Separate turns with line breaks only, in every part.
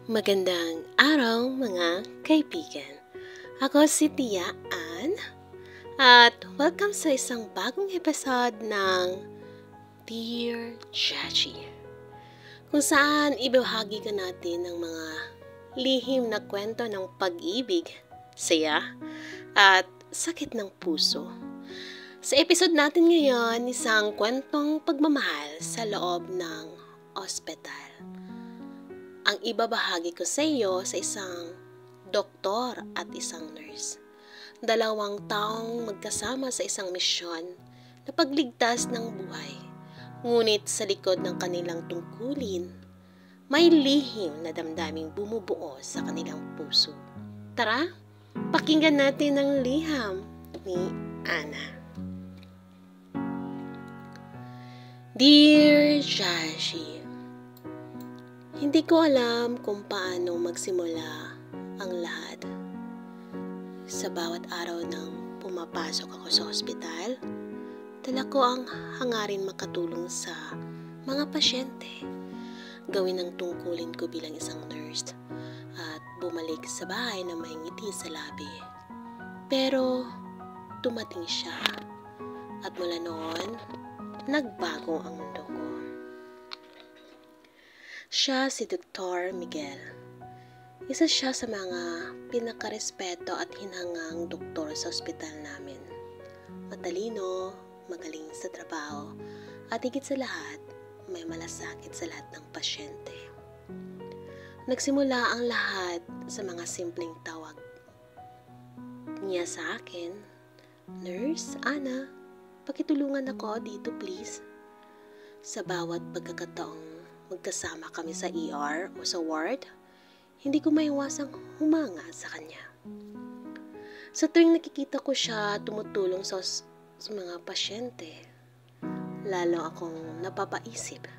Magandang araw mga kaibigan. Ako si Tia Ann at welcome sa isang bagong episode ng Dear Jaji, kung saan ibahagi ka natin ng mga lihim na kwento ng pag-ibig, saya at sakit ng puso. Sa episode natin ngayon, isang kwentong pagmamahal sa loob ng ospital. Ang ibabahagi ko sa iyo sa isang doktor at isang nurse. Dalawang taong magkasama sa isang misyon na pagligtas ng buhay. Ngunit sa likod ng kanilang tungkulin, may lihim na damdaming bumubuo sa kanilang puso. Tara, pakinggan natin ang liham ni Ana. Dear Jaji, hindi ko alam kung paano magsimula ang lahat. Sa bawat araw nang pumapasok ako sa ospital, dala ko ang hangarin makatulong sa mga pasyente, gawin ang tungkulin ko bilang isang nurse, at bumalik sa bahay na may ngiti sa labi. Pero dumating siya, at mula noon, nagbago ang mundo ko. Siya si Dr. Miguel. Isa siya sa mga pinakarespeto at hinangang doktor sa ospital namin. Matalino, magaling sa trabaho, at higit sa lahat, may malasakit sa lahat ng pasyente. Nagsimula ang lahat sa mga simpleng tawag niya sa akin, "Nurse, Ana, pakitulungan ako dito please." Sa bawat pagkakataong magkasama kami sa ER o sa ward, hindi ko maiwasang humanga sa kanya. Sa tuwing nakikita ko siya tumutulong sa mga pasyente, lalo akong napapaisip,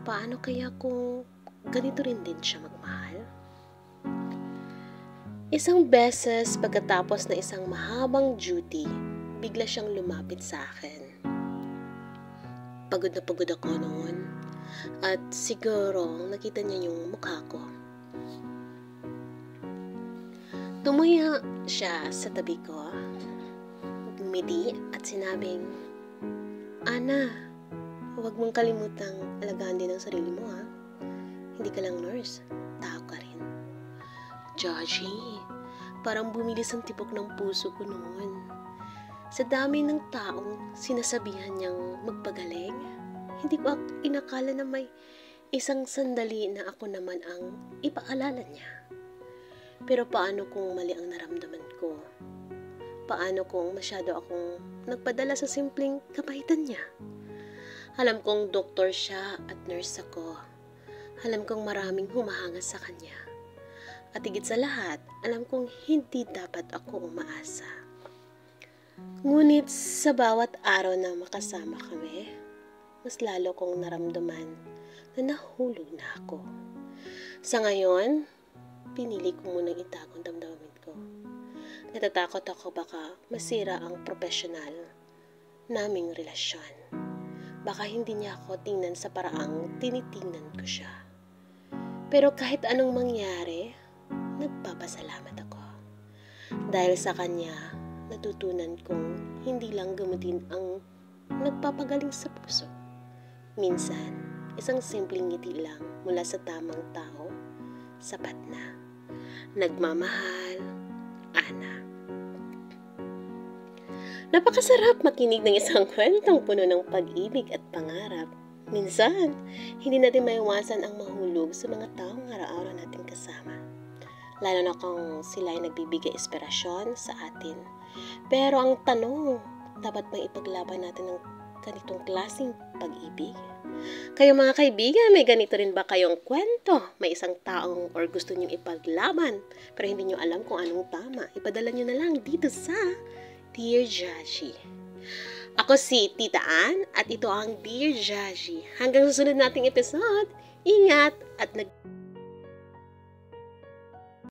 paano kaya kung ganito rin din siya magmahal? Isang beses pagkatapos na isang mahabang duty, bigla siyang lumapit sa akin. Pagod na pagod ako noon. At siguro nakita niya yung mukha ko. Tumuya siya sa tabi ko, ngumiti at sinabing, "Ana, huwag mong kalimutang alagaan din ang sarili mo ha. Hindi ka lang nurse, tao ka rin." Jaji, parang bumilis ang tibok ng puso ko noon. Sa dami ng taong sinasabihan niyang magpagaling, hindi ko inakala na may isang sandali na ako naman ang ipaalala niya. Pero paano kung mali ang naramdaman ko? Paano kung masyado akong nagpadala sa simpleng kabaitan niya? Alam kong doktor siya at nurse ako. Alam kong maraming humahanga sa kanya. At higit sa lahat, alam kong hindi dapat ako umaasa. Ngunit sa bawat araw na makasama kami, mas lalo kong naramdaman na nahulog na ako. Sa ngayon, pinili ko munang itago ang damdamin ko. Natatakot ako baka masira ang profesional naming relasyon. Baka hindi niya ako tingnan sa paraang tinitingnan ko siya. Pero kahit anong mangyari, nagpapasalamat ako. Dahil sa kanya, natutunan kong hindi lang gamutin ang nagpapagaling sa puso. Minsan, isang simpleng ngiti lang mula sa tamang tao, sapat na. Nagmamahal, Ana. Napakasarap makinig ng isang kwentong puno ng pag-ibig at pangarap. Minsan, hindi natin maiwasan ang mahulog sa mga taong araw-araw natin kasama. Lalo na kung sila ay nagbibigay inspirasyon sa atin. Pero ang tanong, dapat bang ipaglaban natin ang ganitong klaseng pag-ibig? Kayo mga kaibigan, may ganito rin ba kayong kwento? May isang taong or gusto niyong ipaglaban pero hindi niyo alam kung anong tama? Ipadala niyo na lang dito sa Dear Jaji. Ako si Tita Ann at ito ang Dear Jaji. Hanggang susunod nating episode, ingat at